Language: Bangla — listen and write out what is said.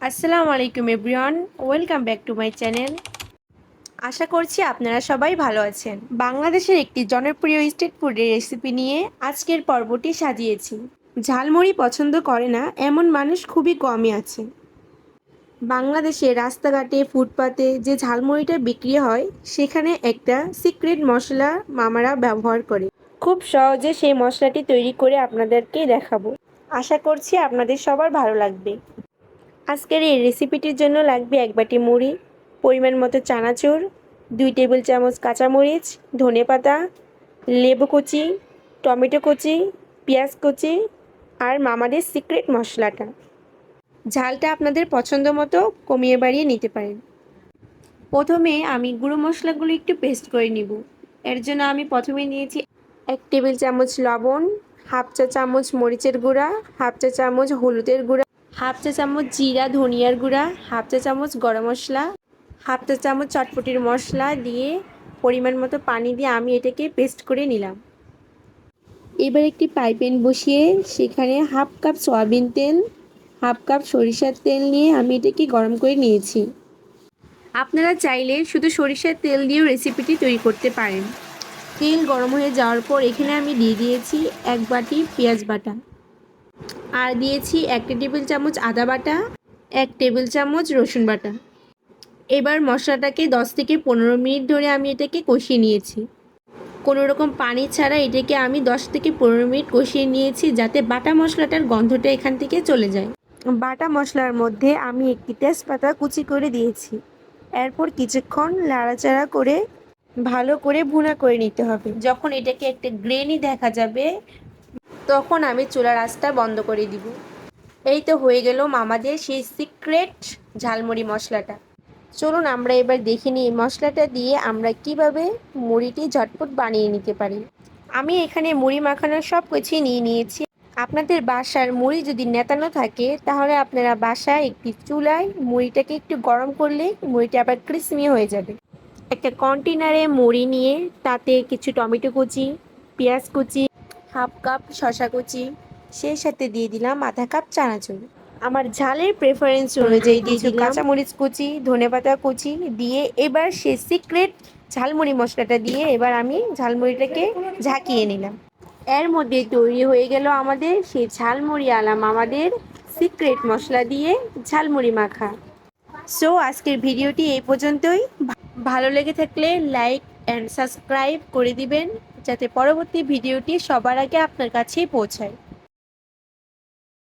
আসসালামু আলাইকুম everyone, welcome back to my channel. আশা করছি আপনারা সবাই ভালো আছেন। বাংলাদেশের একটি জনপ্রিয় স্ট্রিট ফুডের রেসিপি নিয়ে আজকের পর্বটি সাজিয়েছি। ঝালমুড়ি পছন্দ করে না এমন মানুষ খুবই কমই আছে। বাংলাদেশে রাস্তাঘাটে ফুটপাতে যে ঝালমুড়িটা বিক্রি হয় সেখানে একটা সিক্রেট মশলা মামারা ব্যবহার করে। খুব সহজে সেই মশলাটি তৈরি করে আপনাদেরকে দেখাবো। আশা করছি আপনাদের সবার ভালো লাগবে। আজকের এই রেসিপিটির জন্য লাগবে এক বাটি মুড়ি, পরিমাণ মতো চানাচুর, 2 টেবিল চামচ কাঁচামরিচ, ধনেপাতা, লেবু কুচি, টমেটো কুচি, পেঁয়াজ কুচি আর মামাদের সিক্রেট মশলাটা। ঝালটা আপনাদের পছন্দ মতো কমিয়ে বাড়িয়ে নিতে পারেন। প্রথমে আমি গুঁড়ো মশলাগুলো একটু পেস্ট করে নিব। এর জন্য আমি প্রথমে নিয়েছি 1 টেবিল চামচ লবণ, হাফ চা চামচ মরিচের গুঁড়া, হাফ চা চামচ হলুদের গুঁড়া, হাফ চা চামচ জিরা ধনিয়ার গুঁড়া, হাফ চা চামচ গরম মশলা, হাফ চা চামচ চটপটির মশলা দিয়ে পরিমাণ মতো পানি দিয়ে আমি এটাকে পেস্ট করে নিলাম। এবার একটি পাইপ্যান বসিয়ে সেখানে হাফ কাপ সয়াবিন তেল, হাফ কাপ সরিষার তেল নিয়ে আমি এটাকে গরম করে নিয়েছি। আপনারা চাইলে শুধু সরিষার তেল দিয়েও রেসিপিটি তৈরি করতে পারেন। তেল গরম হয়ে যাওয়ার পর এখানে আমি দিয়ে দিয়েছি 1 বাটি পেঁয়াজ বাটা, আর দিয়েছি 1 টেবিল চামচ আদা বাটা, 1 টেবিল চামচ রসুন বাটা। এবার মশলাটাকে 10 থেকে 15 মিনিট ধরে আমি এটাকে কষিয়ে নিয়েছি। কোনো রকম পানি ছাড়া এটাকে আমি 10 থেকে 15 মিনিট কষিয়ে নিয়েছি, যাতে বাটা মশলাটার গন্ধটা এখান থেকে চলে যায়। বাটা মশলার মধ্যে আমি একটি তেজপাতা কুচি করে দিয়েছি। এরপর কিছুক্ষণ নাড়াচাড়া করে ভালো করে ভুনা করে নিতে হবে। যখন এটাকে একটা গ্রেনি দেখা যাবে তখন আমি চুলার আঁচটা বন্ধ করে দিব। এই তো হয়ে গেল মামাদের সেই সিক্রেট ঝালমুড়ি মশলাটা। চলুন আমরা এবার দেখে নিই মশলাটা দিয়ে আমরা কিভাবে মুড়িটি ঝটপট বানিয়ে নিতে পারি। আমি এখানে মুড়ি মাখানোর সব কিছুই নিয়ে নিয়েছি। আপনাদের বাসার মুড়ি যদি নেতানো থাকে তাহলে আপনারা বাসায় একটি চুলায় মুড়িটাকে একটু গরম করলে মুড়িটা আবার ক্রিসমি হয়ে যাবে। একটা কন্টেনারে মুড়ি নিয়ে তাতে কিছু টমেটো কুচি, পেঁয়াজ কুচি, হাফ কাপ শসা কুচি, সেই সাথে দিয়ে দিলাম আধা কাপ চানাচুর। আমার ঝালের প্রেফারেন্স অনুযায়ী কিছু কাঁচামরিচ কুচি, ধনেপাতা কুচি দিয়ে এবার সে সিক্রেট ঝালমুড়ি মশলাটা দিয়ে এবার আমি ঝালমুড়িটাকে ঝাঁকিয়ে নিলাম। এর মধ্যে তৈরি হয়ে গেল আমাদের সেই ঝালমুড়ি আলাম আমাদের সিক্রেট মশলা দিয়ে ঝালমুড়ি মাখা। সো আজকের ভিডিওটি এই পর্যন্তই। ভালো লেগে থাকলে লাইক অ্যান্ড সাবস্ক্রাইব করে দিবেন, যাতে পরবর্তী ভিডিওটি সবার আগে আপনার কাছেই পৌঁছায়।